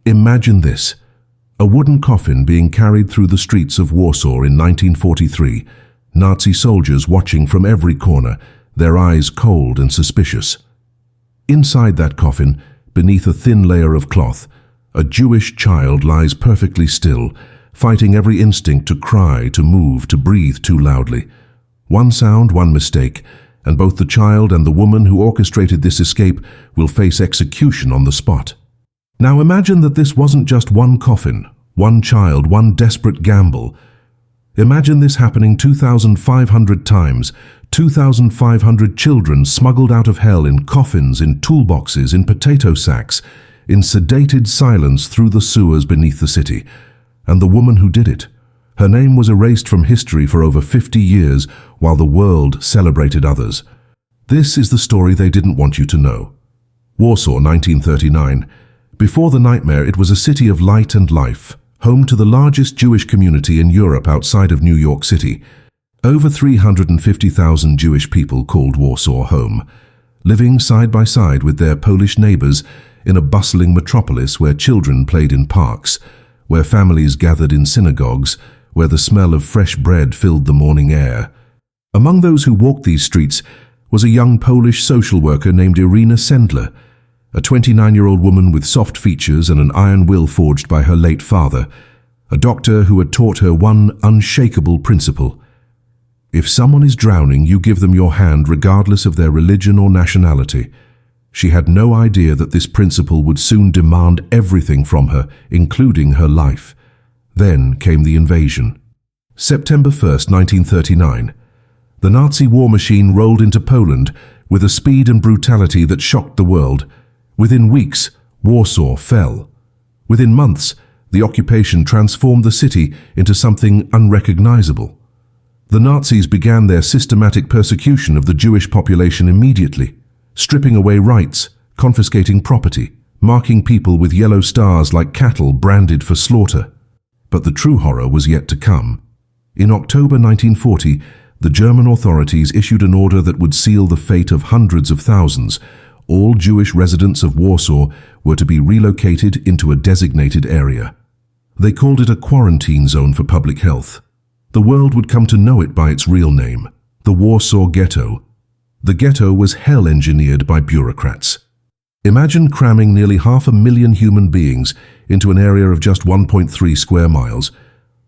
Imagine this: a wooden coffin being carried through the streets of Warsaw in 1943, Nazi soldiers watching from every corner, their eyes cold and suspicious. Inside that coffin, beneath a thin layer of cloth, a Jewish child lies perfectly still, fighting every instinct to cry, to move, to breathe too loudly. One sound, one mistake, and both the child and the woman who orchestrated this escape will face execution on the spot. Now imagine that this wasn't just one coffin, one child, one desperate gamble. Imagine this happening 2,500 times, 2,500 children smuggled out of hell in coffins, in toolboxes, in potato sacks, in sedated silence through the sewers beneath the city. And the woman who did it, her name was erased from history for over 50 years while the world celebrated others. This is the story they didn't want you to know. Warsaw, 1939. Before the nightmare, it was a city of light and life, home to the largest Jewish community in Europe outside of New York City. Over 350,000 Jewish people called Warsaw home, living side by side with their Polish neighbors in a bustling metropolis where children played in parks, where families gathered in synagogues, where the smell of fresh bread filled the morning air. Among those who walked these streets was a young Polish social worker named Irena Sendler, a 29-year-old woman with soft features and an iron will forged by her late father, a doctor who had taught her one unshakable principle: if someone is drowning, you give them your hand regardless of their religion or nationality. She had no idea that this principle would soon demand everything from her, including her life. Then came the invasion. September 1st, 1939. The Nazi war machine rolled into Poland with a speed and brutality that shocked the world. Within weeks, Warsaw fell. Within months, the occupation transformed the city into something unrecognizable. The Nazis began their systematic persecution of the Jewish population immediately, stripping away rights, confiscating property, marking people with yellow stars like cattle branded for slaughter. But the true horror was yet to come. In October 1940, the German authorities issued an order that would seal the fate of hundreds of thousands. All Jewish residents of Warsaw were to be relocated into a designated area. They called it a quarantine zone for public health. The world would come to know it by its real name, the Warsaw Ghetto. The ghetto was hell-engineered by bureaucrats. Imagine cramming nearly 500,000 human beings into an area of just 1.3 square miles,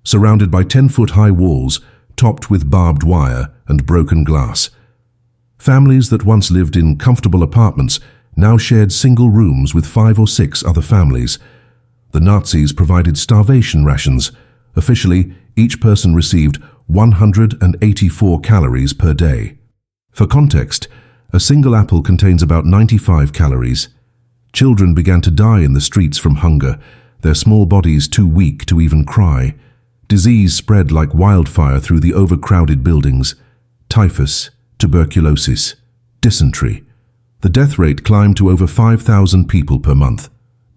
surrounded by 10-foot-high walls, topped with barbed wire and broken glass. Families that once lived in comfortable apartments now shared single rooms with 5 or 6 other families. The Nazis provided starvation rations. Officially, each person received 184 calories per day. For context, a single apple contains about 95 calories. Children began to die in the streets from hunger, their small bodies too weak to even cry. Disease spread like wildfire through the overcrowded buildings. Typhus, tuberculosis, dysentery. The death rate climbed to over 5,000 people per month.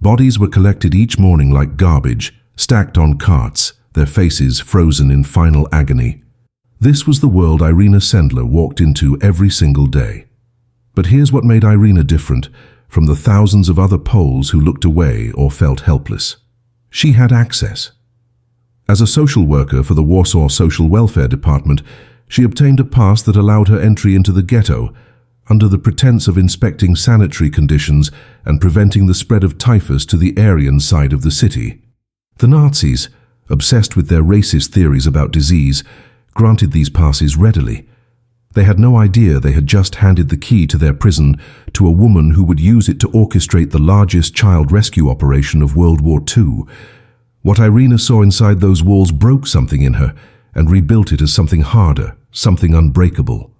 Bodies were collected each morning like garbage, stacked on carts, their faces frozen in final agony. This was the world Irena Sendler walked into every single day. But here's what made Irena different from the thousands of other Poles who looked away or felt helpless. She had access. As a social worker for the Warsaw Social Welfare Department, she obtained a pass that allowed her entry into the ghetto under the pretense of inspecting sanitary conditions and preventing the spread of typhus to the Aryan side of the city. The Nazis, obsessed with their racist theories about disease, granted these passes readily. They had no idea they had just handed the key to their prison to a woman who would use it to orchestrate the largest child rescue operation of World War II. What Irena saw inside those walls broke something in her and rebuilt it as something harder, something unbreakable.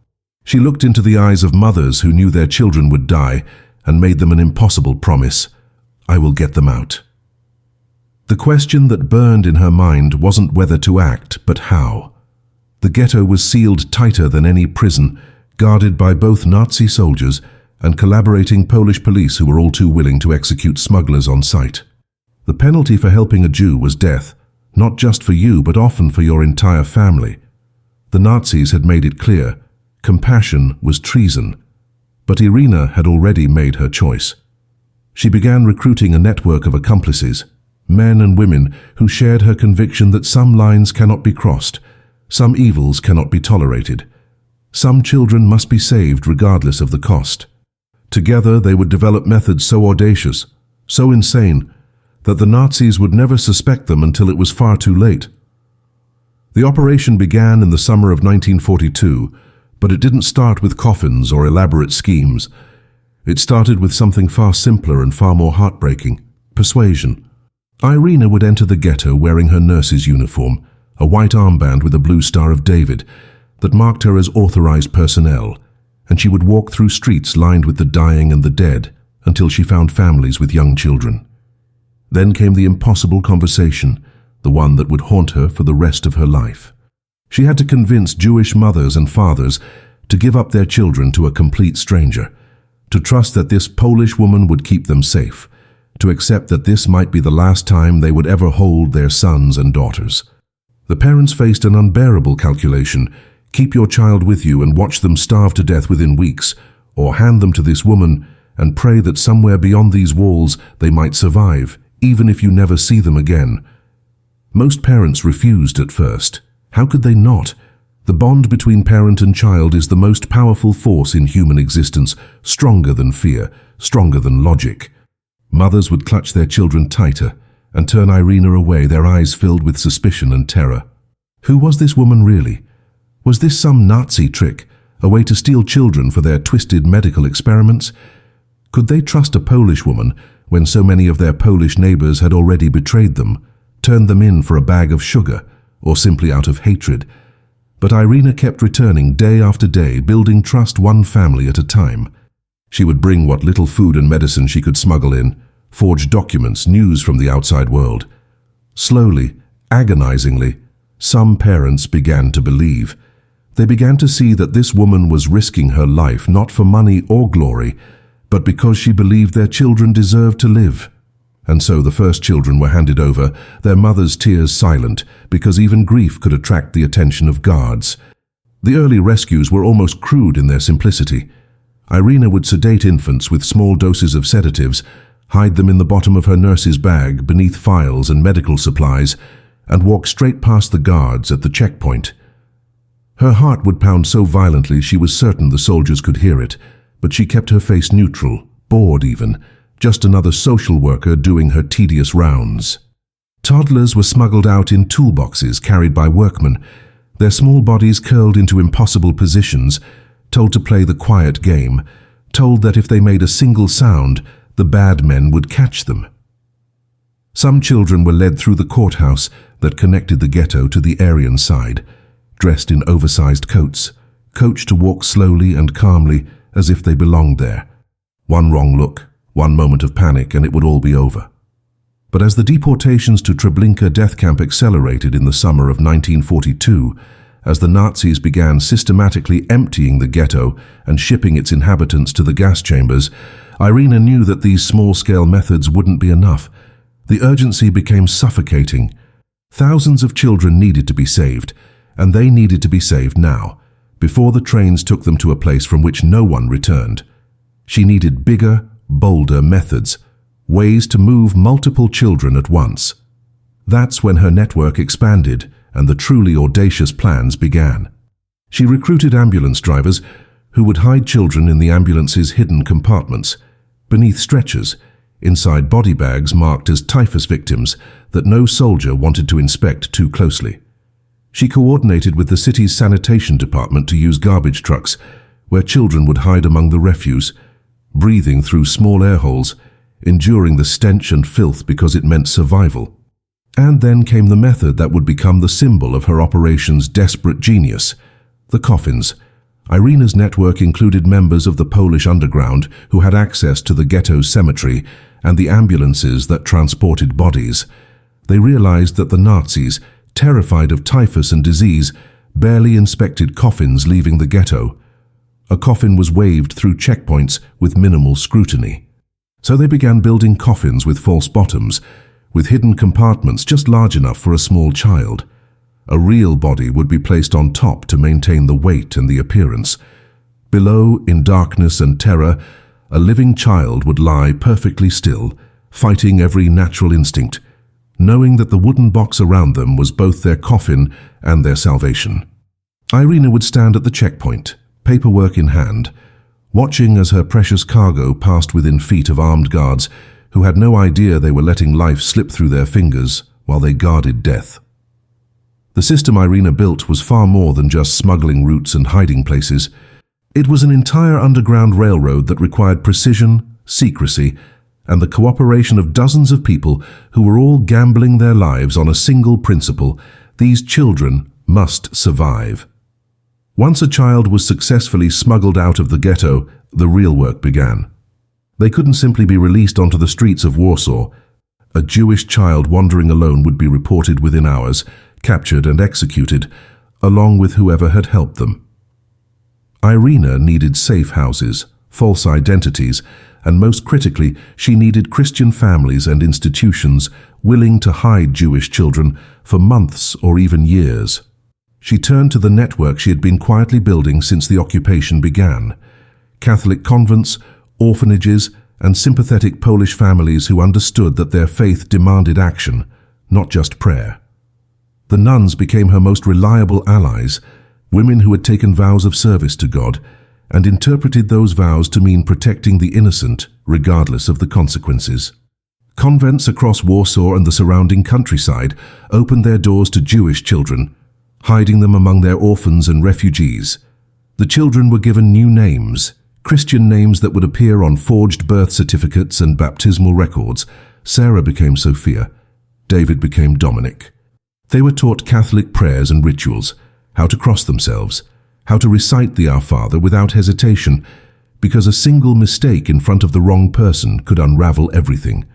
She looked into the eyes of mothers who knew their children would die and made them an impossible promise: I will get them out. The question that burned in her mind wasn't whether to act, but how. The ghetto was sealed tighter than any prison, guarded by both Nazi soldiers and collaborating Polish police who were all too willing to execute smugglers on sight. The penalty for helping a Jew was death, not just for you, but often for your entire family. The Nazis had made it clear: compassion was treason. But Irena had already made her choice. She began recruiting a network of accomplices, men and women who shared her conviction that some lines cannot be crossed, some evils cannot be tolerated, some children must be saved regardless of the cost. Together they would develop methods so audacious, so insane, that the Nazis would never suspect them until it was far too late. The operation began in the summer of 1942, but it didn't start with coffins or elaborate schemes. It started with something far simpler and far more heartbreaking: persuasion. Irena would enter the ghetto wearing her nurse's uniform, a white armband with a blue Star of David that marked her as authorized personnel, and she would walk through streets lined with the dying and the dead until she found families with young children. Then came the impossible conversation, the one that would haunt her for the rest of her life. She had to convince Jewish mothers and fathers to give up their children to a complete stranger, to trust that this Polish woman would keep them safe, to accept that this might be the last time they would ever hold their sons and daughters. The parents faced an unbearable calculation: keep your child with you and watch them starve to death within weeks, or hand them to this woman and pray that somewhere beyond these walls they might survive, even if you never see them again. Most parents refused at first. How could they not? The bond between parent and child is the most powerful force in human existence, stronger than fear, stronger than logic. Mothers would clutch their children tighter and turn Irena away, their eyes filled with suspicion and terror. Who was this woman really? Was this some Nazi trick, a way to steal children for their twisted medical experiments? Could they trust a Polish woman when so many of their Polish neighbors had already betrayed them, turned them in for a bag of sugar, or simply out of hatred? But Irena kept returning day after day, building trust one family at a time. She would bring what little food and medicine she could smuggle in, forge documents, news from the outside world. Slowly, agonizingly, some parents began to believe. They began to see that this woman was risking her life not for money or glory, but because she believed their children deserved to live. And so the first children were handed over, their mothers' tears silent, because even grief could attract the attention of guards. The early rescues were almost crude in their simplicity. Irena would sedate infants with small doses of sedatives, hide them in the bottom of her nurse's bag beneath files and medical supplies, and walk straight past the guards at the checkpoint. Her heart would pound so violently she was certain the soldiers could hear it, but she kept her face neutral, bored even, just another social worker doing her tedious rounds. Toddlers were smuggled out in toolboxes carried by workmen, their small bodies curled into impossible positions, told to play the quiet game, told that if they made a single sound, the bad men would catch them. Some children were led through the courthouse that connected the ghetto to the Aryan side, dressed in oversized coats, coached to walk slowly and calmly as if they belonged there. One wrong look, one moment of panic, and it would all be over. But as the deportations to Treblinka death camp accelerated in the summer of 1942, as the Nazis began systematically emptying the ghetto and shipping its inhabitants to the gas chambers, Irena knew that these small-scale methods wouldn't be enough. The urgency became suffocating. Thousands of children needed to be saved, and they needed to be saved now, before the trains took them to a place from which no one returned. She needed bigger, bolder methods, ways to move multiple children at once. That's when her network expanded and the truly audacious plans began. She recruited ambulance drivers who would hide children in the ambulance's hidden compartments, beneath stretchers, inside body bags marked as typhus victims that no soldier wanted to inspect too closely. She coordinated with the city's sanitation department to use garbage trucks, where children would hide among the refuse, breathing through small air holes, enduring the stench and filth because it meant survival. And then came the method that would become the symbol of her operation's desperate genius: the coffins. Irena's network included members of the Polish underground who had access to the ghetto's cemetery and the ambulances that transported bodies. They realized that the Nazis, terrified of typhus and disease, barely inspected coffins leaving the ghetto. A coffin was waved through checkpoints with minimal scrutiny. So they began building coffins with false bottoms, with hidden compartments just large enough for a small child. A real body would be placed on top to maintain the weight and the appearance. Below, in darkness and terror, a living child would lie perfectly still, fighting every natural instinct, knowing that the wooden box around them was both their coffin and their salvation. Irena would stand at the checkpoint, paperwork in hand, watching as her precious cargo passed within feet of armed guards who had no idea they were letting life slip through their fingers while they guarded death. The system Irena built was far more than just smuggling routes and hiding places. It was an entire underground railroad that required precision, secrecy, and the cooperation of dozens of people who were all gambling their lives on a single principle: these children must survive. Once a child was successfully smuggled out of the ghetto, the real work began. They couldn't simply be released onto the streets of Warsaw. A Jewish child wandering alone would be reported within hours, captured and executed, along with whoever had helped them. Irena needed safe houses, false identities, and most critically, she needed Christian families and institutions willing to hide Jewish children for months or even years. She turned to the network she had been quietly building since the occupation began: Catholic convents, orphanages, and sympathetic Polish families who understood that their faith demanded action, not just prayer. The nuns became her most reliable allies, women who had taken vows of service to God and interpreted those vows to mean protecting the innocent, regardless of the consequences. Convents across Warsaw and the surrounding countryside opened their doors to Jewish children, hiding them among their orphans and refugees. The children were given new names, Christian names that would appear on forged birth certificates and baptismal records. Sarah became Sophia. David became Dominic. They were taught Catholic prayers and rituals, how to cross themselves, how to recite the Our Father without hesitation, because a single mistake in front of the wrong person could unravel everything.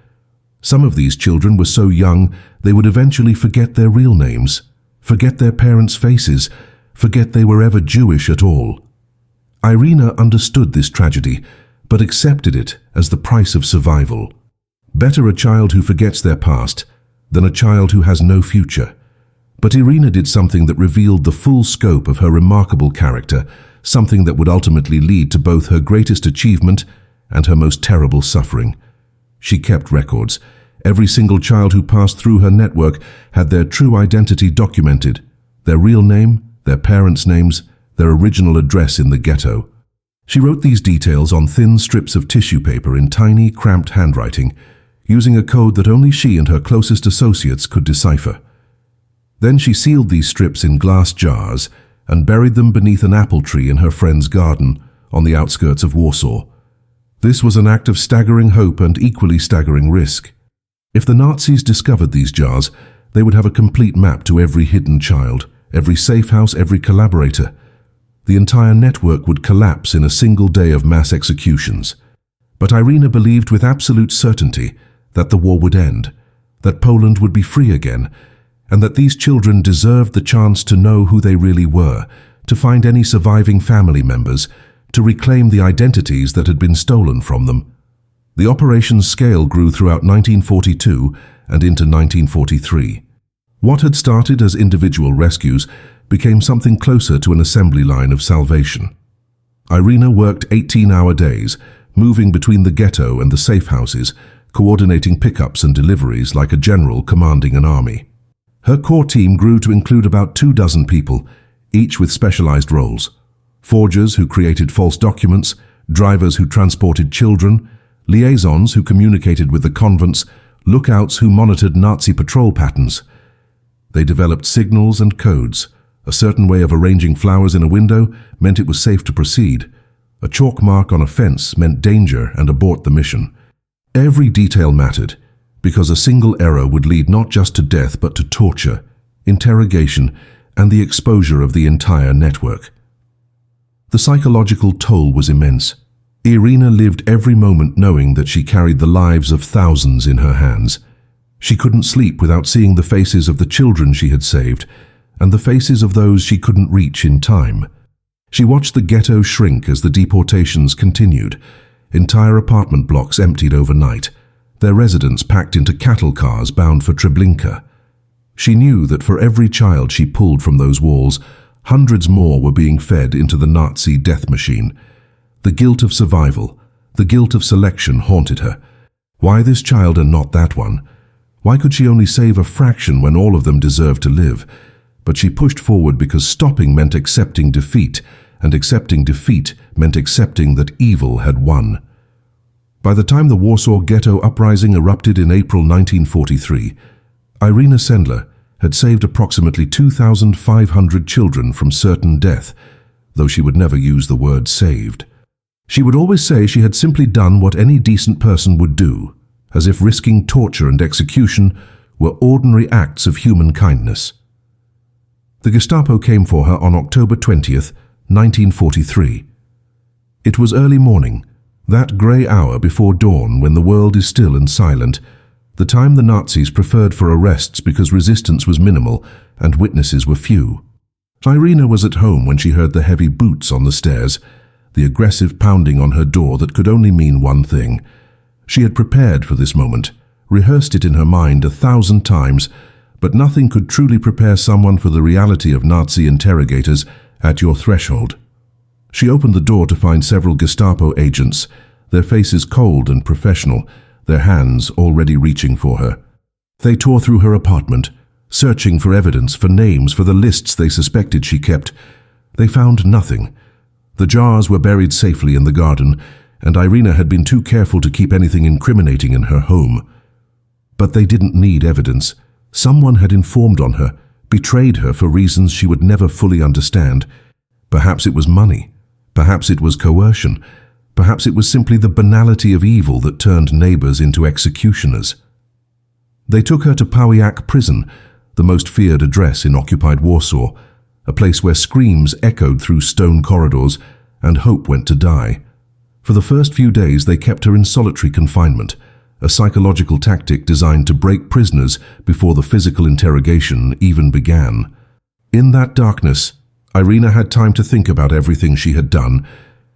Some of these children were so young they would eventually forget their real names, forget their parents' faces, forget they were ever Jewish at all. Irena understood this tragedy, but accepted it as the price of survival. Better a child who forgets their past than a child who has no future. But Irena did something that revealed the full scope of her remarkable character, something that would ultimately lead to both her greatest achievement and her most terrible suffering. She kept records. Every single child who passed through her network had their true identity documented: their real name, their parents' names, their original address in the ghetto. She wrote these details on thin strips of tissue paper in tiny, cramped handwriting, using a code that only she and her closest associates could decipher. Then she sealed these strips in glass jars and buried them beneath an apple tree in her friend's garden on the outskirts of Warsaw. This was an act of staggering hope and equally staggering risk. If the Nazis discovered these jars, they would have a complete map to every hidden child, every safe house, every collaborator. The entire network would collapse in a single day of mass executions. But Irena believed with absolute certainty that the war would end, that Poland would be free again, and that these children deserved the chance to know who they really were, to find any surviving family members, to reclaim the identities that had been stolen from them. The operation's scale grew throughout 1942 and into 1943. What had started as individual rescues became something closer to an assembly line of salvation. Irena worked 18-hour days, moving between the ghetto and the safe houses, coordinating pickups and deliveries like a general commanding an army. Her core team grew to include about 24 people, each with specialized roles: forgers who created false documents, drivers who transported children, liaisons who communicated with the convents, lookouts who monitored Nazi patrol patterns. They developed signals and codes. A certain way of arranging flowers in a window meant it was safe to proceed. A chalk mark on a fence meant danger and abort the mission. Every detail mattered, because a single error would lead not just to death but to torture, interrogation, and the exposure of the entire network. The psychological toll was immense. Irena lived every moment knowing that she carried the lives of thousands in her hands. She couldn't sleep without seeing the faces of the children she had saved, and the faces of those she couldn't reach in time. She watched the ghetto shrink as the deportations continued. Entire apartment blocks emptied overnight, their residents packed into cattle cars bound for Treblinka. She knew that for every child she pulled from those walls, hundreds more were being fed into the Nazi death machine. The guilt of survival, The guilt of selection haunted her. Why this child and not that one? Why could she only save a fraction when all of them deserved to live? But she pushed forward because stopping meant accepting defeat, and accepting defeat meant accepting that evil had won. By the time the Warsaw Ghetto uprising erupted in April 1943, Irena Sendler had saved approximately 2,500 children from certain death, though she would never use the word saved. She would always say she had simply done what any decent person would do, as if risking torture and execution were ordinary acts of human kindness. The Gestapo came for her on October 20th, 1943. It was early morning, that grey hour before dawn when the world is still and silent, the time the Nazis preferred for arrests because resistance was minimal and witnesses were few. Irena was at home when she heard the heavy boots on the stairs, the aggressive pounding on her door that could only mean one thing. She had prepared for this moment, rehearsed it in her mind 1,000 times, but nothing could truly prepare someone for the reality of Nazi interrogators at your threshold. She opened the door to find several Gestapo agents, their faces cold and professional, their hands already reaching for her. They tore through her apartment, searching for evidence, for names, for the lists they suspected she kept. They found nothing. The jars were buried safely in the garden, and Irena had been too careful to keep anything incriminating in her home. But they didn't need evidence. Someone had informed on her, betrayed her for reasons she would never fully understand. Perhaps it was money. Perhaps it was coercion. Perhaps it was simply the banality of evil that turned neighbors into executioners. They took her to Pawiak prison, the most feared address in occupied Warsaw, a place where screams echoed through stone corridors and hope went to die. For the first few days they kept her in solitary confinement, a psychological tactic designed to break prisoners before the physical interrogation even began. In that darkness, Irena had time to think about everything she had done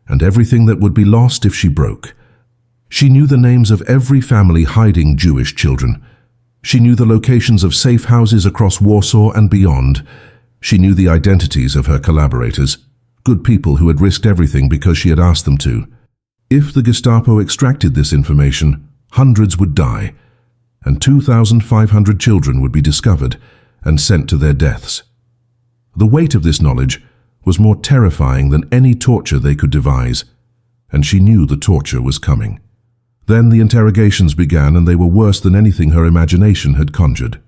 and everything that would be lost if she broke. She knew the names of every family hiding Jewish children. She knew the locations of safe houses across Warsaw and beyond. She knew the identities of her collaborators, good people who had risked everything because she had asked them to. If the Gestapo extracted this information, hundreds would die, and 2,500 children would be discovered and sent to their deaths. The weight of this knowledge was more terrifying than any torture they could devise, and she knew the torture was coming. Then the interrogations began, and they were worse than anything her imagination had conjured.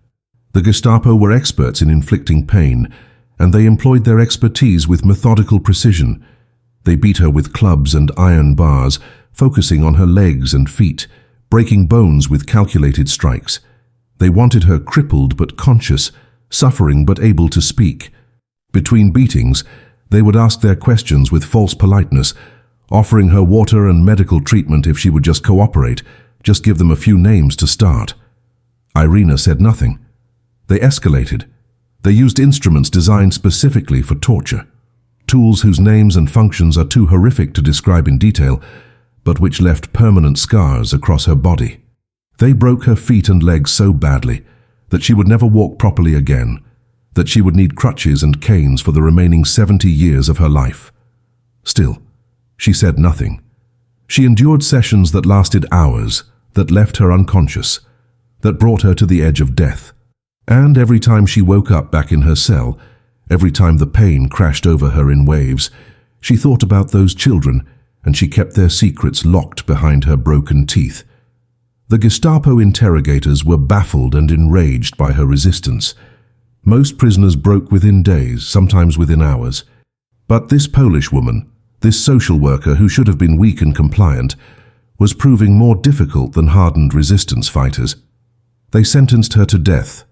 The Gestapo were experts in inflicting pain, and they employed their expertise with methodical precision. They beat her with clubs and iron bars, focusing on her legs and feet, breaking bones with calculated strikes. They wanted her crippled but conscious, suffering but able to speak. Between beatings, they would ask their questions with false politeness, offering her water and medical treatment if she would just cooperate, just give them a few names to start. Irena said nothing. They escalated. They used instruments designed specifically for torture, tools whose names and functions are too horrific to describe in detail, but which left permanent scars across her body. They broke her feet and legs so badly that she would never walk properly again, that she would need crutches and canes for the remaining 70 years of her life. Still, she said nothing. She endured sessions that lasted hours, that left her unconscious, that brought her to the edge of death. And every time she woke up back in her cell, every time the pain crashed over her in waves, she thought about those children, and she kept their secrets locked behind her broken teeth. The Gestapo interrogators were baffled and enraged by her resistance. Most prisoners broke within days, sometimes within hours. But this Polish woman, this social worker who should have been weak and compliant, was proving more difficult than hardened resistance fighters. They sentenced her to death.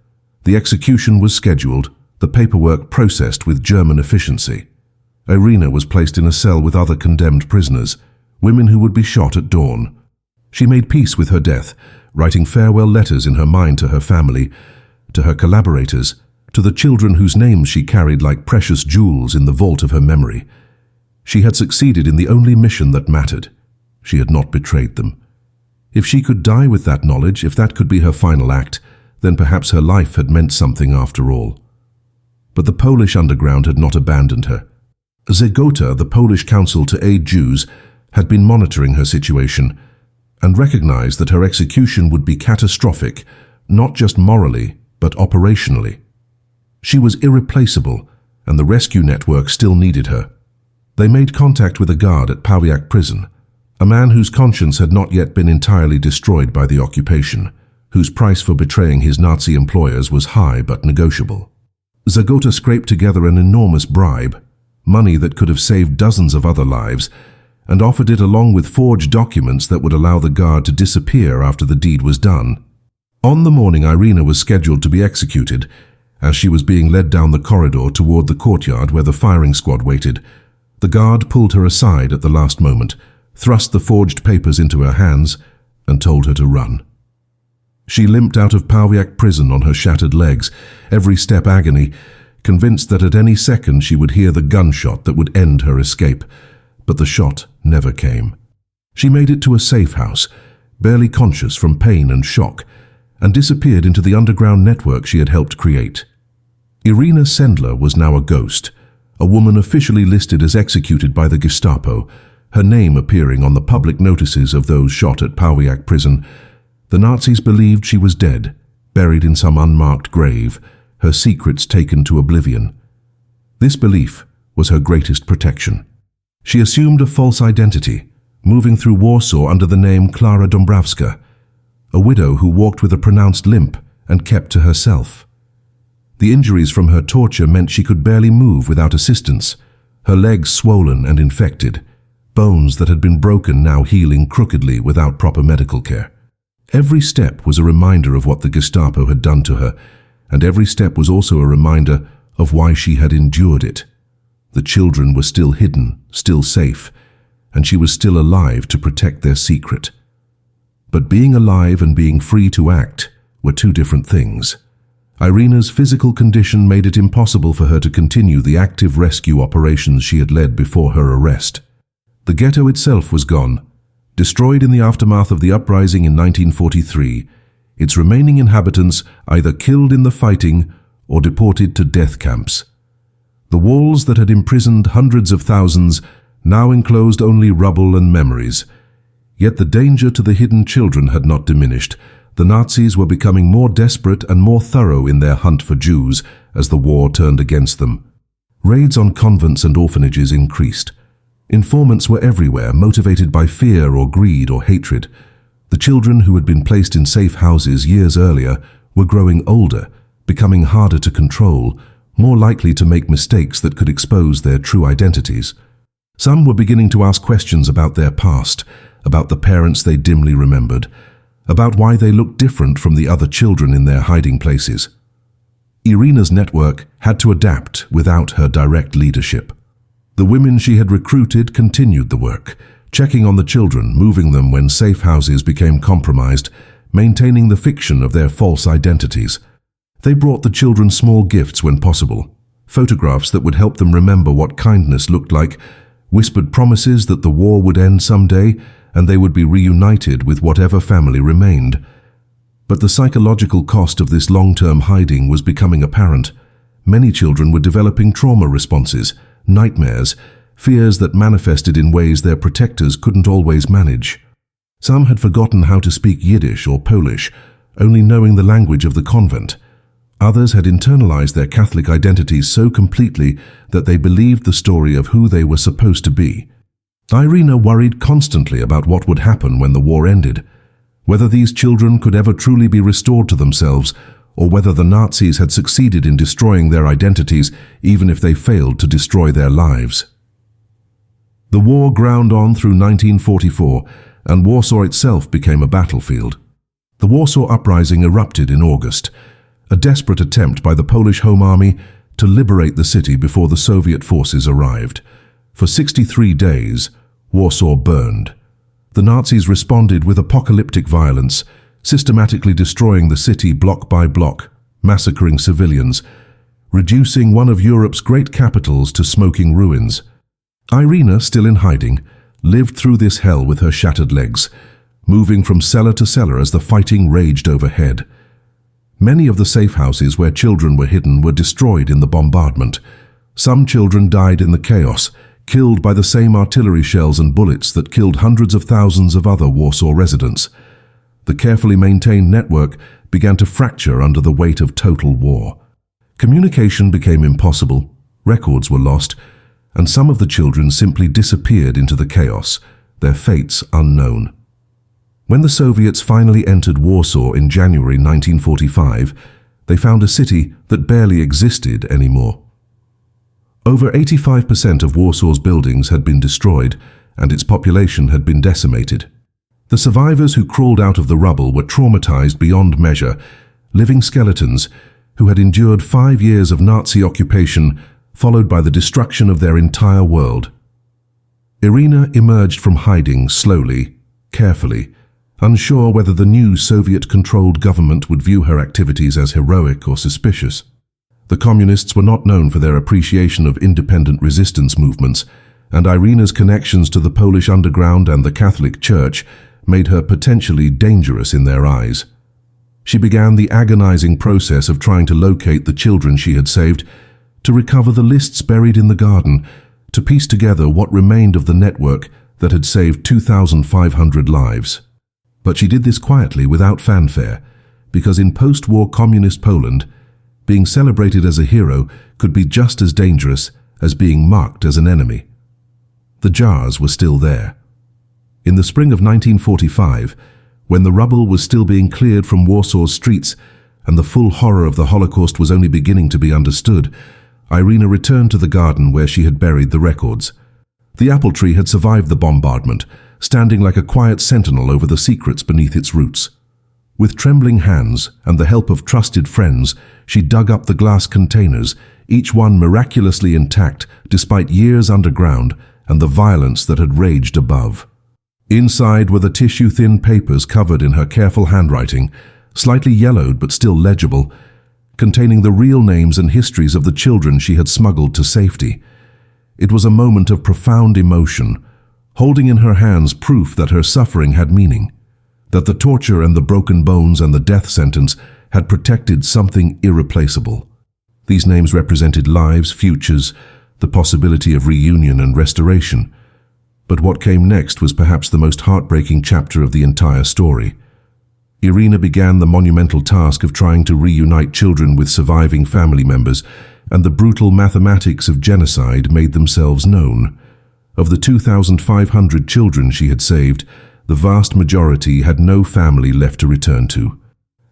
The execution was scheduled, the paperwork processed with German efficiency. Irena was placed in a cell with other condemned prisoners, women who would be shot at dawn. She made peace with her death, writing farewell letters in her mind to her family, to her collaborators, to the children whose names she carried like precious jewels in the vault of her memory. She had succeeded in the only mission that mattered. She had not betrayed them. If she could die with that knowledge, if that could be her final act, then perhaps her life had meant something after all. But the Polish underground had not abandoned her. Zegota, the Polish council to aid Jews, had been monitoring her situation and recognized that her execution would be catastrophic, not just morally, but operationally. She was irreplaceable, and the rescue network still needed her. They made contact with a guard at Pawiak prison, a man whose conscience had not yet been entirely destroyed by the occupation, whose price for betraying his Nazi employers was high but negotiable. Zagota scraped together an enormous bribe, money that could have saved dozens of other lives, and offered it along with forged documents that would allow the guard to disappear after the deed was done. On the morning Irena was scheduled to be executed, as she was being led down the corridor toward the courtyard where the firing squad waited, the guard pulled her aside at the last moment, thrust the forged papers into her hands, and told her to run. She limped out of Pawiak prison on her shattered legs, every step agony, convinced that at any second she would hear the gunshot that would end her escape. But the shot never came. She made it to a safe house, barely conscious from pain and shock, and disappeared into the underground network she had helped create. Irena Sendler was now a ghost, a woman officially listed as executed by the Gestapo, her name appearing on the public notices of those shot at Pawiak prison. The Nazis believed she was dead, buried in some unmarked grave, her secrets taken to oblivion. This belief was her greatest protection. She assumed a false identity, moving through Warsaw under the name Klara Dąbrowska, a widow who walked with a pronounced limp and kept to herself. The injuries from her torture meant she could barely move without assistance, her legs swollen and infected, bones that had been broken now healing crookedly without proper medical care. Every step was a reminder of what the Gestapo had done to her, and every step was also a reminder of why she had endured it. The children were still hidden, still safe, and she was still alive to protect their secret. But being alive and being free to act were two different things. Irena's physical condition made it impossible for her to continue the active rescue operations she had led before her arrest. The ghetto itself was gone, destroyed in the aftermath of the uprising in 1943, its remaining inhabitants either killed in the fighting or deported to death camps. The walls that had imprisoned hundreds of thousands now enclosed only rubble and memories. Yet the danger to the hidden children had not diminished. The Nazis were becoming more desperate and more thorough in their hunt for Jews as the war turned against them. Raids on convents and orphanages increased. Informants were everywhere, motivated by fear or greed or hatred. The children who had been placed in safe houses years earlier were growing older, becoming harder to control, more likely to make mistakes that could expose their true identities. Some were beginning to ask questions about their past, about the parents they dimly remembered, about why they looked different from the other children in their hiding places. Irena's network had to adapt without her direct leadership. The women she had recruited continued the work, checking on the children, moving them when safe houses became compromised, maintaining the fiction of their false identities. They brought the children small gifts when possible, photographs that would help them remember what kindness looked like, whispered promises that the war would end someday and they would be reunited with whatever family remained. But the psychological cost of this long-term hiding was becoming apparent. Many children were developing trauma responses, nightmares, fears that manifested in ways their protectors couldn't always manage. Some had forgotten how to speak Yiddish or Polish, only knowing the language of the convent. Others had internalized their Catholic identities so completely that they believed the story of who they were supposed to be. Irena worried constantly about what would happen when the war ended, whether these children could ever truly be restored to themselves, or whether the Nazis had succeeded in destroying their identities even if they failed to destroy their lives. The war ground on through 1944, and Warsaw itself became a battlefield. The Warsaw Uprising erupted in August, a desperate attempt by the Polish Home Army to liberate the city before the Soviet forces arrived. For 63 days, Warsaw burned. The Nazis responded with apocalyptic violence, systematically destroying the city block by block, massacring civilians, reducing one of Europe's great capitals to smoking ruins. Irena, still in hiding, lived through this hell with her shattered legs, moving from cellar to cellar as the fighting raged overhead. Many of the safe houses where children were hidden were destroyed in the bombardment. Some children died in the chaos, killed by the same artillery shells and bullets that killed hundreds of thousands of other Warsaw residents. The carefully maintained network began to fracture under the weight of total war. Communication became impossible, records were lost, and some of the children simply disappeared into the chaos, their fates unknown. When the Soviets finally entered Warsaw in January 1945, they found a city that barely existed anymore. Over 85% of Warsaw's buildings had been destroyed, and its population had been decimated. The survivors who crawled out of the rubble were traumatized beyond measure, living skeletons who had endured 5 years of Nazi occupation, followed by the destruction of their entire world. Irena emerged from hiding slowly, carefully, unsure whether the new Soviet-controlled government would view her activities as heroic or suspicious. The communists were not known for their appreciation of independent resistance movements, and Irena's connections to the Polish underground and the Catholic Church made her potentially dangerous in their eyes. She began the agonizing process of trying to locate the children she had saved, to recover the lists buried in the garden, to piece together what remained of the network that had saved 2,500 lives. But she did this quietly without fanfare, because in post-war communist Poland, being celebrated as a hero could be just as dangerous as being marked as an enemy. The jars were still there. In the spring of 1945, when the rubble was still being cleared from Warsaw's streets and the full horror of the Holocaust was only beginning to be understood, Irena returned to the garden where she had buried the records. The apple tree had survived the bombardment, standing like a quiet sentinel over the secrets beneath its roots. With trembling hands and the help of trusted friends, she dug up the glass containers, each one miraculously intact despite years underground and the violence that had raged above. Inside were the tissue-thin papers covered in her careful handwriting, slightly yellowed but still legible, containing the real names and histories of the children she had smuggled to safety. It was a moment of profound emotion, holding in her hands proof that her suffering had meaning, that the torture and the broken bones and the death sentence had protected something irreplaceable. These names represented lives, futures, the possibility of reunion and restoration. But what came next was perhaps the most heartbreaking chapter of the entire story. Irena began the monumental task of trying to reunite children with surviving family members, and the brutal mathematics of genocide made themselves known. Of the 2,500 children she had saved, the vast majority had no family left to return to.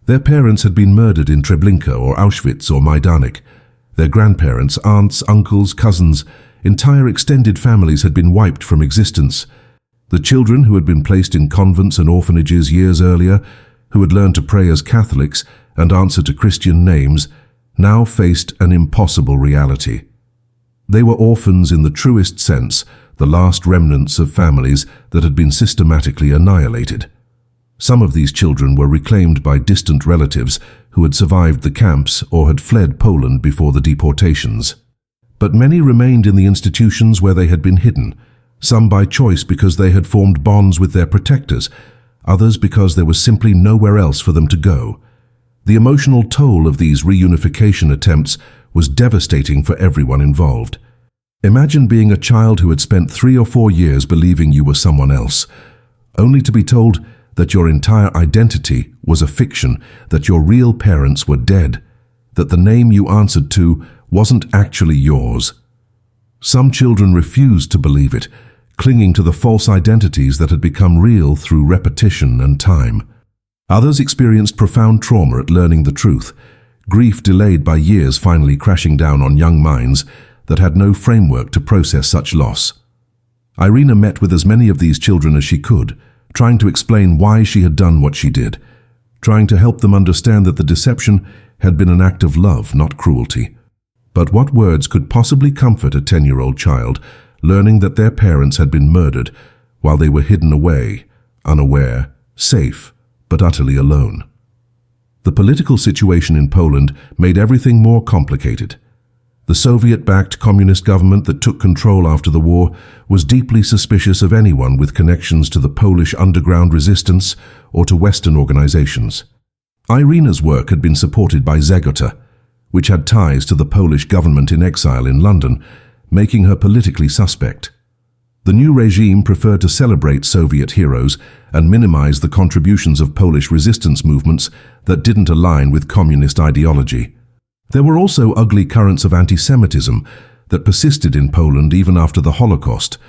Their parents had been murdered in Treblinka or Auschwitz or Majdanek. Their grandparents, aunts, uncles, cousins, entire extended families had been wiped from existence. The children who had been placed in convents and orphanages years earlier, who had learned to pray as Catholics and answer to Christian names, now faced an impossible reality. They were orphans in the truest sense, the last remnants of families that had been systematically annihilated. Some of these children were reclaimed by distant relatives who had survived the camps or had fled Poland before the deportations. But many remained in the institutions where they had been hidden, some by choice because they had formed bonds with their protectors, others because there was simply nowhere else for them to go. The emotional toll of these reunification attempts was devastating for everyone involved. Imagine being a child who had spent 3 or 4 years believing you were someone else, only to be told that your entire identity was a fiction, that your real parents were dead, that the name you answered to wasn't actually yours. Some children refused to believe it, clinging to the false identities that had become real through repetition and time. Others experienced profound trauma at learning the truth, grief delayed by years finally crashing down on young minds that had no framework to process such loss. Irena met with as many of these children as she could, trying to explain why she had done what she did, trying to help them understand that the deception had been an act of love, not cruelty. But what words could possibly comfort a 10-year-old child learning that their parents had been murdered while they were hidden away, unaware, safe, but utterly alone? The political situation in Poland made everything more complicated. The Soviet-backed communist government that took control after the war was deeply suspicious of anyone with connections to the Polish underground resistance or to Western organizations. Irena's work had been supported by Zegota, which had ties to the Polish government in exile in London, making her politically suspect. The new regime preferred to celebrate Soviet heroes and minimize the contributions of Polish resistance movements that didn't align with communist ideology. There were also ugly currents of anti-Semitism that persisted in Poland even after the Holocaust,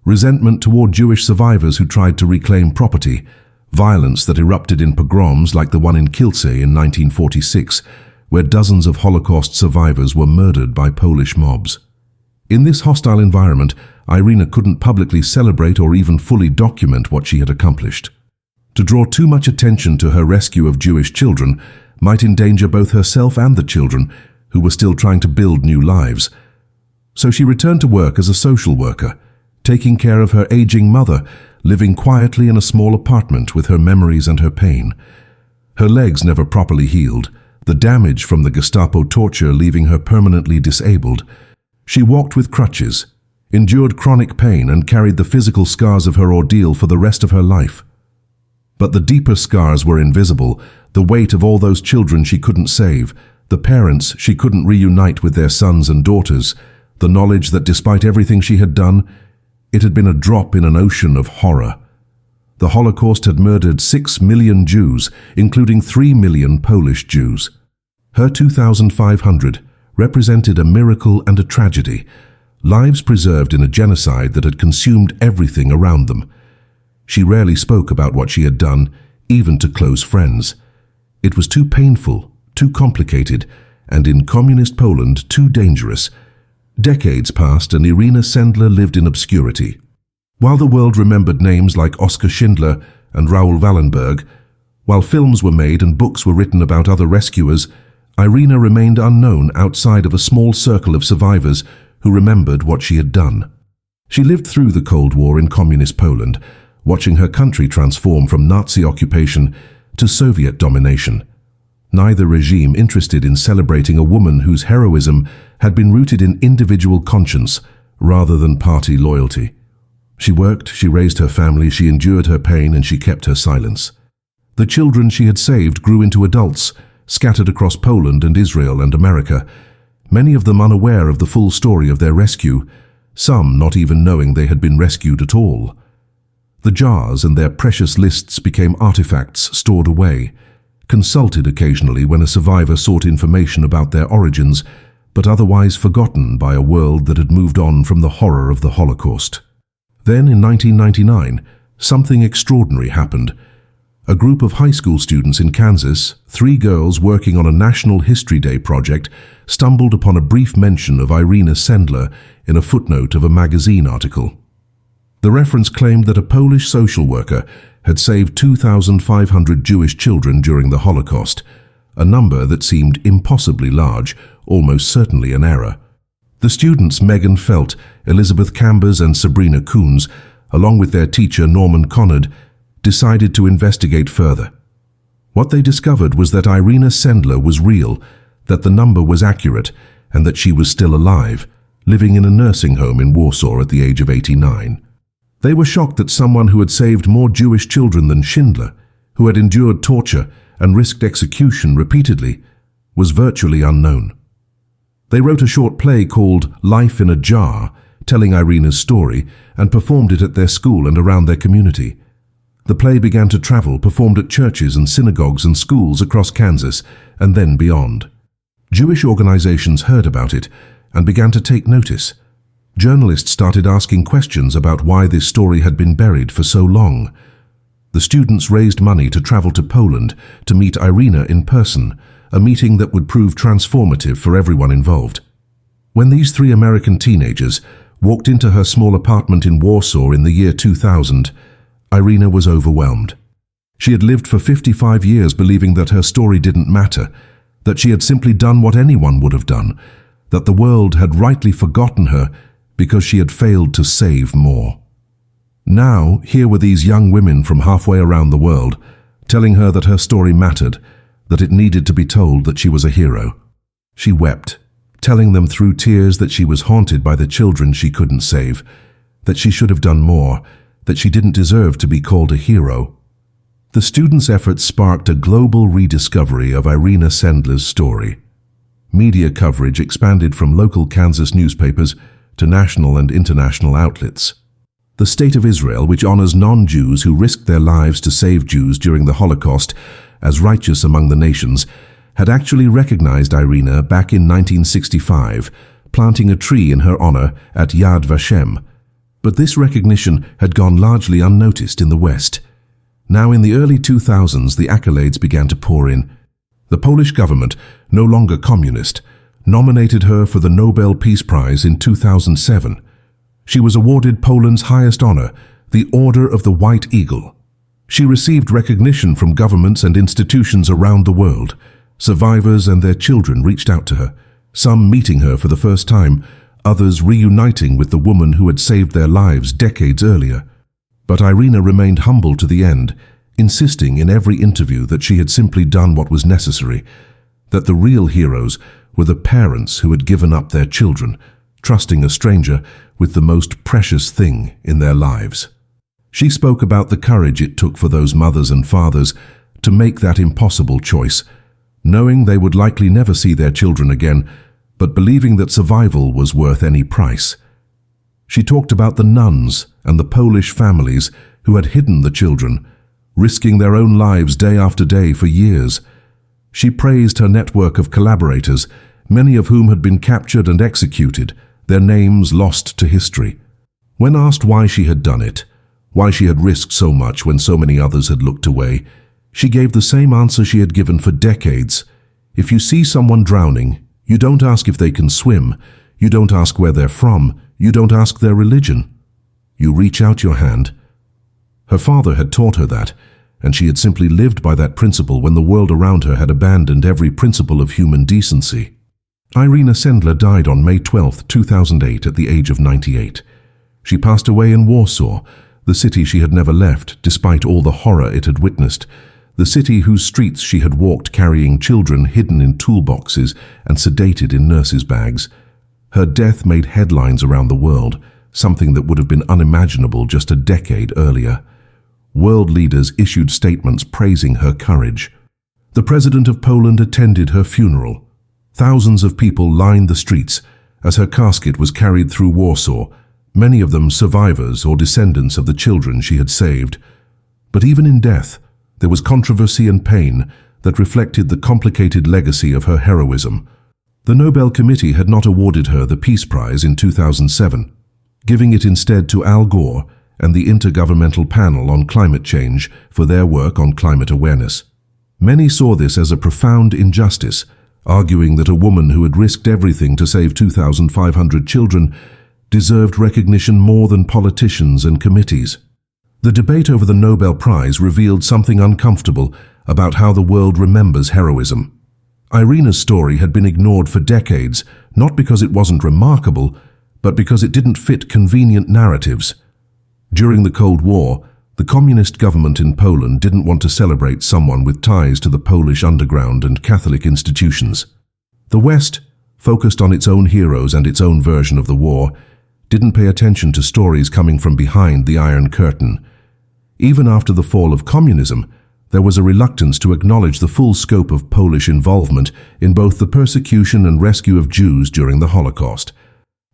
resentment toward Jewish survivors who tried to reclaim property, violence that erupted in pogroms like the one in Kielce in 1946, where dozens of Holocaust survivors were murdered by Polish mobs. In this hostile environment, Irena couldn't publicly celebrate or even fully document what she had accomplished. To draw too much attention to her rescue of Jewish children might endanger both herself and the children, who were still trying to build new lives. So she returned to work as a social worker, taking care of her aging mother, living quietly in a small apartment with her memories and her pain. Her legs never properly healed, the damage from the Gestapo torture leaving her permanently disabled. She walked with crutches, endured chronic pain, and carried the physical scars of her ordeal for the rest of her life. But the deeper scars were invisible, the weight of all those children she couldn't save, the parents she couldn't reunite with their sons and daughters, the knowledge that despite everything she had done, it had been a drop in an ocean of horror. The Holocaust had murdered 6 million Jews, including 3 million Polish Jews. Her 2,500 represented a miracle and a tragedy, lives preserved in a genocide that had consumed everything around them. She rarely spoke about what she had done, even to close friends. It was too painful, too complicated, and in communist Poland too dangerous. Decades passed and Irena Sendler lived in obscurity. While the world remembered names like Oskar Schindler and Raoul Wallenberg, while films were made and books were written about other rescuers, Irena remained unknown outside of a small circle of survivors who remembered what she had done. She lived through the Cold War in communist Poland, watching her country transform from Nazi occupation to Soviet domination. Neither regime interested in celebrating a woman whose heroism had been rooted in individual conscience rather than party loyalty. She worked, she raised her family, she endured her pain, and she kept her silence. The children she had saved grew into adults, scattered across Poland and Israel and America, many of them unaware of the full story of their rescue, some not even knowing they had been rescued at all. The jars and their precious lists became artifacts stored away, consulted occasionally when a survivor sought information about their origins, but otherwise forgotten by a world that had moved on from the horror of the Holocaust. Then, in 1999, something extraordinary happened. A group of high school students in Kansas, 3 girls working on a National History Day project, stumbled upon a brief mention of Irena Sendler in a footnote of a magazine article. The reference claimed that a Polish social worker had saved 2,500 Jewish children during the Holocaust, a number that seemed impossibly large, almost certainly an error. The students Megan Felt, Elizabeth Cambers and Sabrina Coons, along with their teacher Norman Conard, decided to investigate further. What they discovered was that Irena Sendler was real, that the number was accurate, and that she was still alive, living in a nursing home in Warsaw at the age of 89. They were shocked that someone who had saved more Jewish children than Schindler, who had endured torture and risked execution repeatedly, was virtually unknown. They wrote a short play called Life in a Jar, telling Irena's story, and performed it at their school and around their community. The play began to travel, performed at churches and synagogues and schools across Kansas, and then beyond. Jewish organizations heard about it and began to take notice. Journalists started asking questions about why this story had been buried for so long. The students raised money to travel to Poland to meet Irena in person, a meeting that would prove transformative for everyone involved. When these 3 American teenagers walked into her small apartment in Warsaw in the year 2000, Irena was overwhelmed. She had lived for 55 years believing that her story didn't matter, that she had simply done what anyone would have done, that the world had rightly forgotten her because she had failed to save more. Now, here were these young women from halfway around the world, telling her that her story mattered, that it needed to be told that she was a hero. She wept, telling them through tears that she was haunted by the children she couldn't save, that she should have done more, that she didn't deserve to be called a hero. The students' efforts sparked a global rediscovery of Irena Sendler's story. Media coverage expanded from local Kansas newspapers to national and international outlets. The State of Israel, which honors non-Jews who risked their lives to save Jews during the Holocaust as righteous among the nations, had actually recognized Irena back in 1965, planting a tree in her honor at Yad Vashem. But this recognition had gone largely unnoticed in the West. Now in the early 2000s, the accolades began to pour in. The Polish government, no longer communist, nominated her for the Nobel Peace Prize in 2007. She was awarded Poland's highest honor, the Order of the White Eagle. She received recognition from governments and institutions around the world. Survivors and their children reached out to her, some meeting her for the first time, others reuniting with the woman who had saved their lives decades earlier. But Irena remained humble to the end, insisting in every interview that she had simply done what was necessary, that the real heroes were the parents who had given up their children, trusting a stranger with the most precious thing in their lives. She spoke about the courage it took for those mothers and fathers to make that impossible choice, knowing they would likely never see their children again, but believing that survival was worth any price. She talked about the nuns and the Polish families who had hidden the children, risking their own lives day after day for years. She praised her network of collaborators, many of whom had been captured and executed, their names lost to history. When asked why she had done it, why she had risked so much when so many others had looked away, she gave the same answer she had given for decades. If you see someone drowning, you don't ask if they can swim, you don't ask where they're from, you don't ask their religion. You reach out your hand. Her father had taught her that, and she had simply lived by that principle when the world around her had abandoned every principle of human decency. Irena Sendler died on May 12, 2008 at the age of 98. She passed away in Warsaw, the city she had never left despite all the horror it had witnessed, the city whose streets she had walked carrying children hidden in toolboxes and sedated in nurses' bags. Her death made headlines around the world, something that would have been unimaginable just a decade earlier. World leaders issued statements praising her courage. The President of Poland attended her funeral. Thousands of people lined the streets as her casket was carried through Warsaw, many of them survivors or descendants of the children she had saved. But even in death, there was controversy and pain that reflected the complicated legacy of her heroism. The Nobel Committee had not awarded her the Peace Prize in 2007, giving it instead to Al Gore and the Intergovernmental Panel on Climate Change for their work on climate awareness. Many saw this as a profound injustice, arguing that a woman who had risked everything to save 2,500 children deserved recognition more than politicians and committees. The debate over the Nobel Prize revealed something uncomfortable about how the world remembers heroism. Irena's story had been ignored for decades, not because it wasn't remarkable, but because it didn't fit convenient narratives. During the Cold War, the communist government in Poland didn't want to celebrate someone with ties to the Polish underground and Catholic institutions. The West, focused on its own heroes and its own version of the war, didn't pay attention to stories coming from behind the Iron Curtain. Even after the fall of communism, there was a reluctance to acknowledge the full scope of Polish involvement in both the persecution and rescue of Jews during the Holocaust.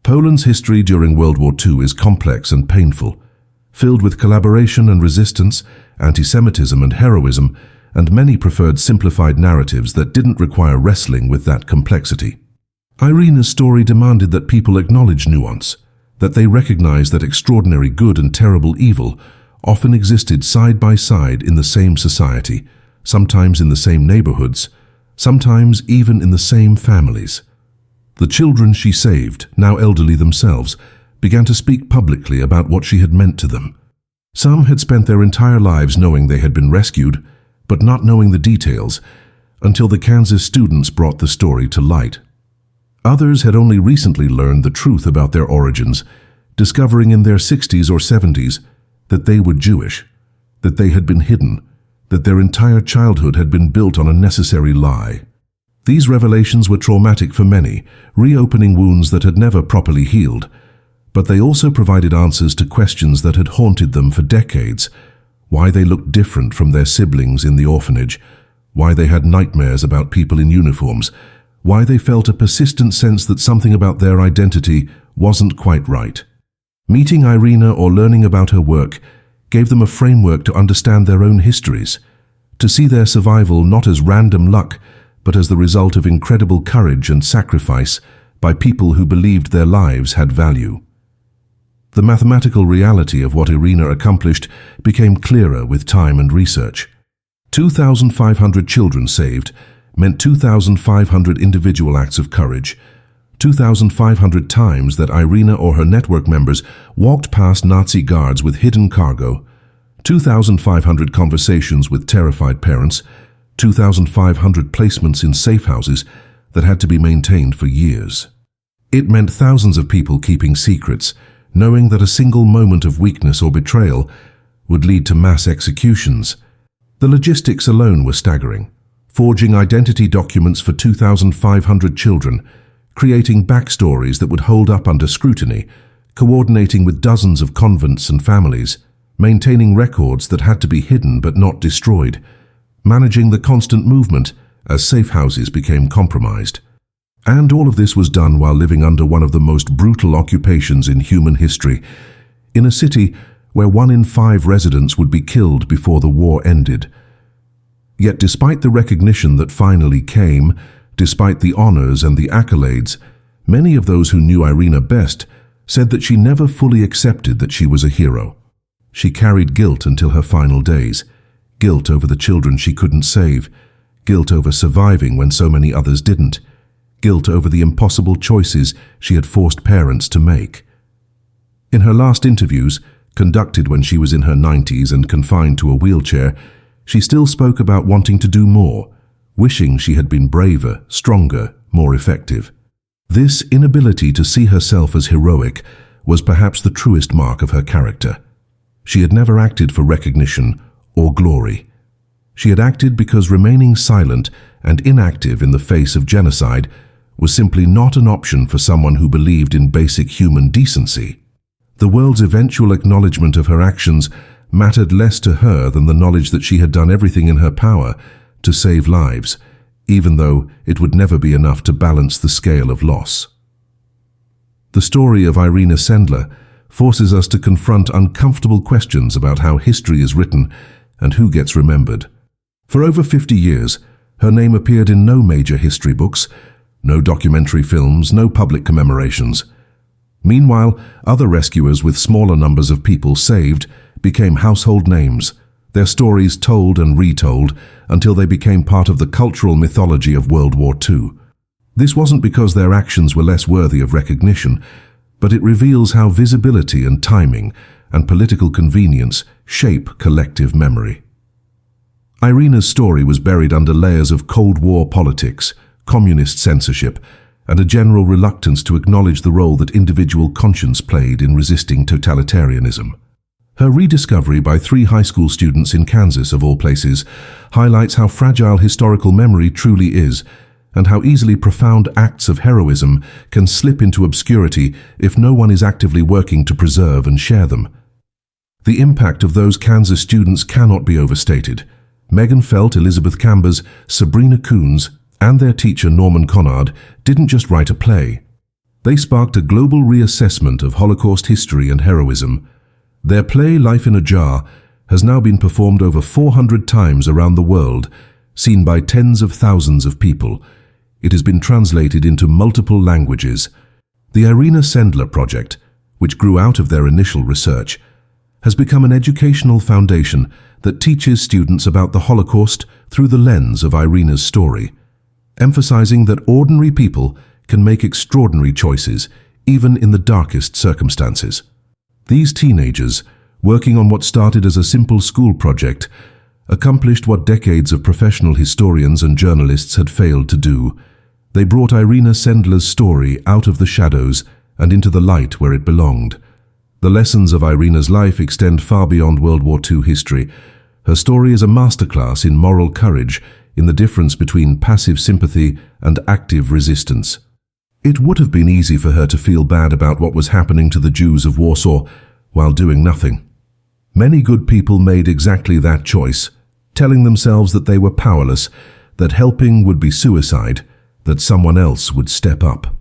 Poland's history during World War II is complex and painful, filled with collaboration and resistance, anti-Semitism and heroism, and many preferred simplified narratives that didn't require wrestling with that complexity. Irena's story demanded that people acknowledge nuance, that they recognize that extraordinary good and terrible evil often existed side by side in the same society, sometimes in the same neighborhoods, sometimes even in the same families. The children she saved, now elderly themselves, began to speak publicly about what she had meant to them. Some had spent their entire lives knowing they had been rescued, but not knowing the details, until the Kansas students brought the story to light. Others had only recently learned the truth about their origins, discovering in their 60s or 70s that they were Jewish, that they had been hidden, that their entire childhood had been built on a necessary lie. These revelations were traumatic for many, reopening wounds that had never properly healed, but they also provided answers to questions that had haunted them for decades: why they looked different from their siblings in the orphanage, why they had nightmares about people in uniforms, why they felt a persistent sense that something about their identity wasn't quite right. Meeting Irena or learning about her work gave them a framework to understand their own histories, to see their survival not as random luck, but as the result of incredible courage and sacrifice by people who believed their lives had value. The mathematical reality of what Irena accomplished became clearer with time and research. 2,500 children saved meant 2,500 individual acts of courage, 2,500 times that Irena or her network members walked past Nazi guards with hidden cargo, 2,500 conversations with terrified parents, 2,500 placements in safe houses that had to be maintained for years. It meant thousands of people keeping secrets, knowing that a single moment of weakness or betrayal would lead to mass executions. The logistics alone were staggering. Forging identity documents for 2,500 children, creating backstories that would hold up under scrutiny, coordinating with dozens of convents and families, maintaining records that had to be hidden but not destroyed, managing the constant movement as safe houses became compromised. And all of this was done while living under one of the most brutal occupations in human history, in a city where 1 in 5 residents would be killed before the war ended. Yet despite the recognition that finally came, despite the honors and the accolades, many of those who knew Irena best said that she never fully accepted that she was a hero. She carried guilt until her final days, guilt over the children she couldn't save, guilt over surviving when so many others didn't, guilt over the impossible choices she had forced parents to make. In her last interviews, conducted when she was in her 90s and confined to a wheelchair, she still spoke about wanting to do more, wishing she had been braver, stronger, more effective. This inability to see herself as heroic was perhaps the truest mark of her character. She had never acted for recognition or glory. She had acted because remaining silent and inactive in the face of genocide was simply not an option for someone who believed in basic human decency. The world's eventual acknowledgement of her actions mattered less to her than the knowledge that she had done everything in her power to save lives, even though it would never be enough to balance the scale of loss. The story of Irena Sendler forces us to confront uncomfortable questions about how history is written and who gets remembered. For over 50 years, her name appeared in no major history books, no documentary films, no public commemorations. Meanwhile, other rescuers with smaller numbers of people saved became household names, their stories told and retold until they became part of the cultural mythology of World War II. This wasn't because their actions were less worthy of recognition, but it reveals how visibility and timing and political convenience shape collective memory. Irena's story was buried under layers of Cold War politics, communist censorship, and a general reluctance to acknowledge the role that individual conscience played in resisting totalitarianism. Her rediscovery by 3 high school students in Kansas, of all places, highlights how fragile historical memory truly is, and how easily profound acts of heroism can slip into obscurity if no one is actively working to preserve and share them. The impact of those Kansas students cannot be overstated. Megan Felt, Elizabeth Cambers, Sabrina Coons, and their teacher Norman Conard didn't just write a play. They sparked a global reassessment of Holocaust history and heroism. Their play, Life in a Jar, has now been performed over 400 times around the world, seen by tens of thousands of people. It has been translated into multiple languages. The Irena Sendler project, which grew out of their initial research, has become an educational foundation that teaches students about the Holocaust through the lens of Irena's story, emphasizing that ordinary people can make extraordinary choices, even in the darkest circumstances. These teenagers, working on what started as a simple school project, accomplished what decades of professional historians and journalists had failed to do. They brought Irena Sendler's story out of the shadows and into the light where it belonged. The lessons of Irena's life extend far beyond World War II history. Her story is a masterclass in moral courage, in the difference between passive sympathy and active resistance. It would have been easy for her to feel bad about what was happening to the Jews of Warsaw while doing nothing. Many good people made exactly that choice, telling themselves that they were powerless, that helping would be suicide, that someone else would step up.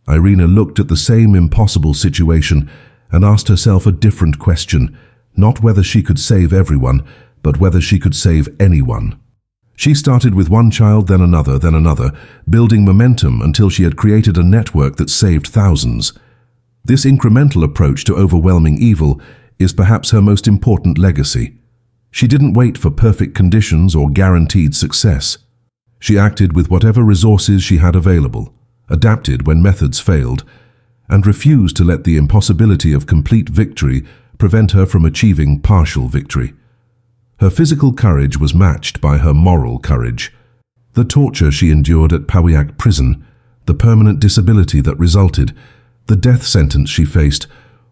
Irena looked at the same impossible situation and asked herself a different question, not whether she could save everyone, but whether she could save anyone. She started with one child, then another, building momentum until she had created a network that saved thousands. This incremental approach to overwhelming evil is perhaps her most important legacy. She didn't wait for perfect conditions or guaranteed success. She acted with whatever resources she had available, adapted when methods failed, and refused to let the impossibility of complete victory prevent her from achieving partial victory. Her physical courage was matched by her moral courage. The torture she endured at Pawiak prison, the permanent disability that resulted, the death sentence she faced,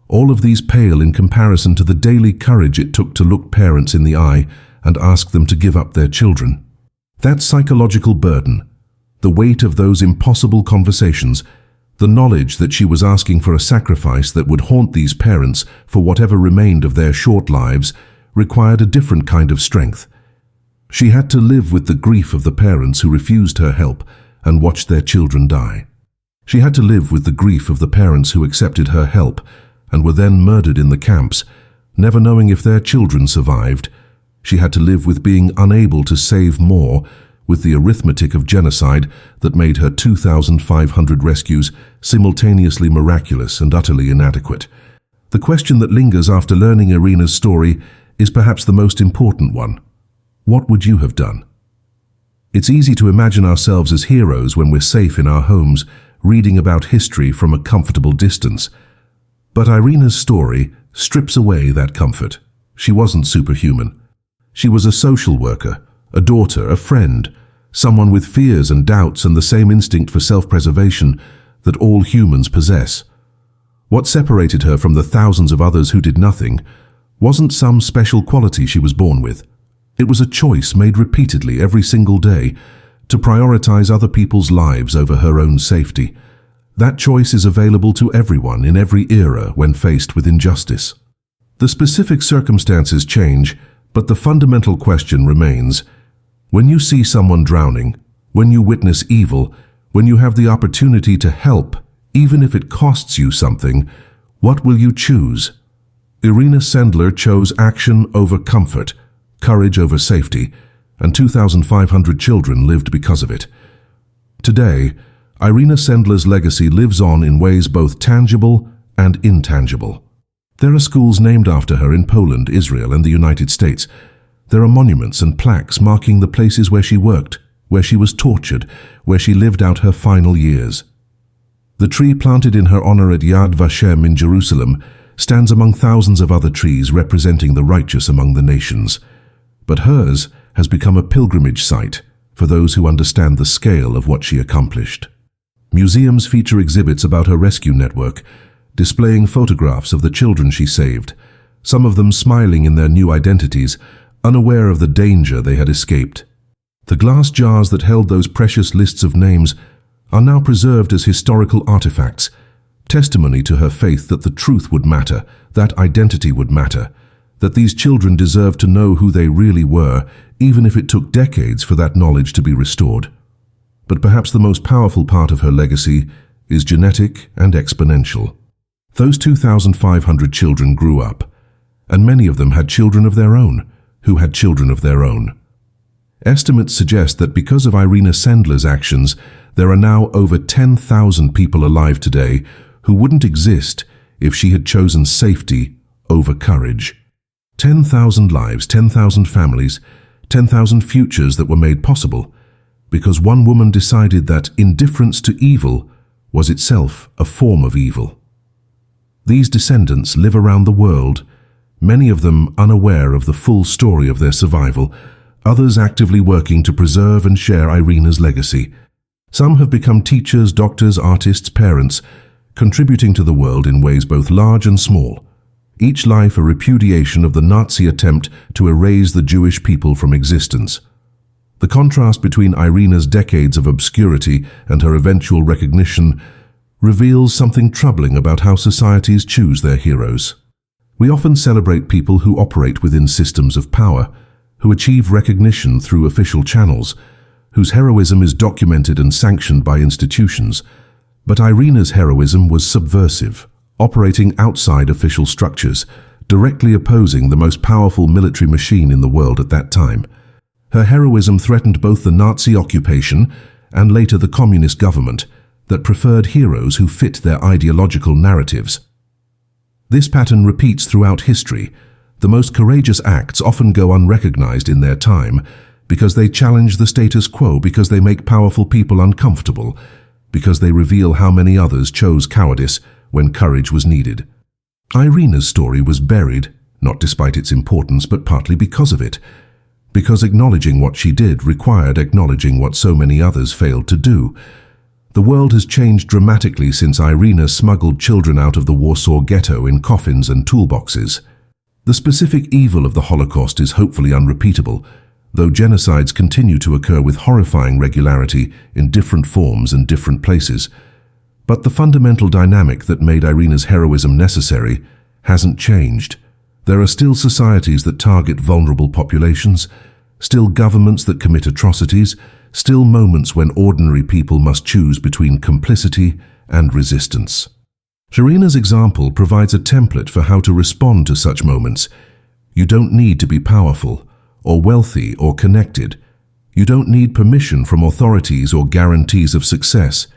all of these pale in comparison to the daily courage it took to look parents in the eye and ask them to give up their children. That psychological burden, the weight of those impossible conversations, the knowledge that she was asking for a sacrifice that would haunt these parents for whatever remained of their short lives, required a different kind of strength. She had to live with the grief of the parents who refused her help and watched their children die. She had to live with the grief of the parents who accepted her help and were then murdered in the camps, never knowing if their children survived. She had to live with being unable to save more, with the arithmetic of genocide that made her 2,500 rescues simultaneously miraculous and utterly inadequate. The question that lingers after learning Irena's story is perhaps the most important one. What would you have done? It's easy to imagine ourselves as heroes when we're safe in our homes, reading about history from a comfortable distance. But Irena's story strips away that comfort. She wasn't superhuman. She was a social worker, a daughter, a friend, someone with fears and doubts and the same instinct for self-preservation that all humans possess. What separated her from the thousands of others who did nothing wasn't some special quality she was born with. It was a choice made repeatedly every single day to prioritize other people's lives over her own safety. That choice is available to everyone in every era when faced with injustice. The specific circumstances change, but the fundamental question remains. When you see someone drowning, when you witness evil, when you have the opportunity to help, even if it costs you something, what will you choose? Irena Sendler chose action over comfort, courage over safety, and 2,500 children lived because of it. Today, Irena Sendler's legacy lives on in ways both tangible and intangible. There are schools named after her in Poland, Israel, and the United States. There are monuments and plaques marking the places where she worked, where she was tortured, where she lived out her final years. The tree planted in her honor at Yad Vashem in Jerusalem stands among thousands of other trees representing the righteous among the nations. But hers has become a pilgrimage site for those who understand the scale of what she accomplished. Museums feature exhibits about her rescue network, displaying photographs of the children she saved, some of them smiling in their new identities, unaware of the danger they had escaped. The glass jars that held those precious lists of names are now preserved as historical artifacts, testimony to her faith that the truth would matter, that identity would matter, that these children deserved to know who they really were, even if it took decades for that knowledge to be restored. But perhaps the most powerful part of her legacy is genetic and exponential. Those 2,500 children grew up, and many of them had children of their own, who had children of their own. Estimates suggest that because of Irena Sendler's actions, there are now over 10,000 people alive today who wouldn't exist if she had chosen safety over courage. 10,000 lives, 10,000 families, 10,000 futures that were made possible because one woman decided that indifference to evil was itself a form of evil. These descendants live around the world, many of them unaware of the full story of their survival, others actively working to preserve and share Irena's legacy. Some have become teachers, doctors, artists, parents, contributing to the world in ways both large and small, each life a repudiation of the Nazi attempt to erase the Jewish people from existence. The contrast between Irena's decades of obscurity and her eventual recognition reveals something troubling about how societies choose their heroes. We often celebrate people who operate within systems of power, who achieve recognition through official channels, whose heroism is documented and sanctioned by institutions. But Irena's heroism was subversive, operating outside official structures, directly opposing the most powerful military machine in the world at that time. Her heroism threatened both the Nazi occupation and later the communist government that preferred heroes who fit their ideological narratives. This pattern repeats throughout history. The most courageous acts often go unrecognized in their time because they challenge the status quo, because they make powerful people uncomfortable, because they reveal how many others chose cowardice when courage was needed. Irena's story was buried, not despite its importance, but partly because of it. Because acknowledging what she did required acknowledging what so many others failed to do. The world has changed dramatically since Irena smuggled children out of the Warsaw Ghetto in coffins and toolboxes. The specific evil of the Holocaust is hopefully unrepeatable, though genocides continue to occur with horrifying regularity in different forms and different places. But the fundamental dynamic that made Irena's heroism necessary hasn't changed. There are still societies that target vulnerable populations, still governments that commit atrocities, still moments when ordinary people must choose between complicity and resistance. Irena's example provides a template for how to respond to such moments. You don't need to be powerful, or wealthy, or connected. You don't need permission from authorities or guarantees of success.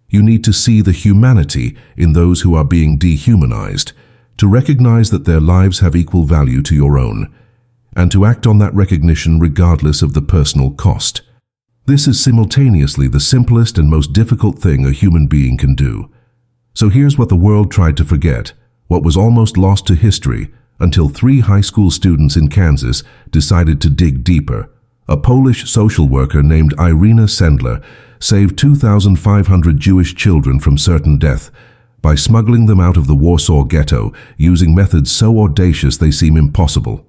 You need to see the humanity in those who are being dehumanized, to recognize that their lives have equal value to your own, and to act on that recognition regardless of the personal cost. This is simultaneously the simplest and most difficult thing a human being can do. So here's what the world tried to forget, what was almost lost to history, until 3 high school students in Kansas decided to dig deeper. A Polish social worker named Irena Sendler saved 2,500 Jewish children from certain death by smuggling them out of the Warsaw Ghetto using methods so audacious they seem impossible.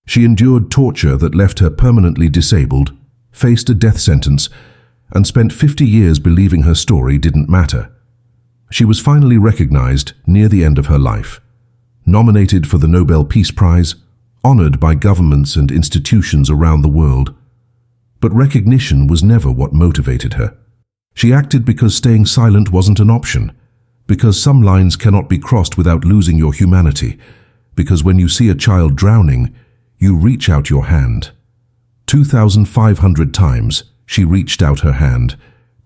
She endured torture that left her permanently disabled, faced a death sentence, and spent 50 years believing her story didn't matter. She was finally recognized near the end of her life, nominated for the Nobel Peace Prize, honored by governments and institutions around the world. But recognition was never what motivated her. She acted because staying silent wasn't an option, because some lines cannot be crossed without losing your humanity, because when you see a child drowning, you reach out your hand. 2,500 times she reached out her hand.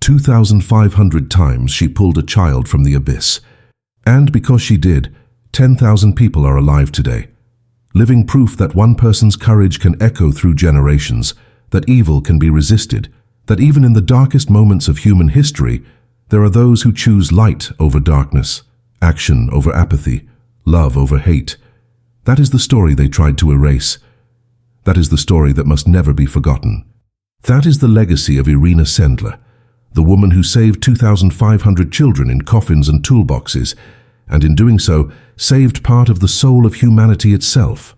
2,500 times she pulled a child from the abyss. And because she did, 10,000 people are alive today, living proof that one person's courage can echo through generations, that evil can be resisted, that even in the darkest moments of human history, there are those who choose light over darkness, action over apathy, love over hate. That is the story they tried to erase. That is the story that must never be forgotten. That is the legacy of Irena Sendler, the woman who saved 2,500 children in coffins and toolboxes, and in doing so, saved part of the soul of humanity itself.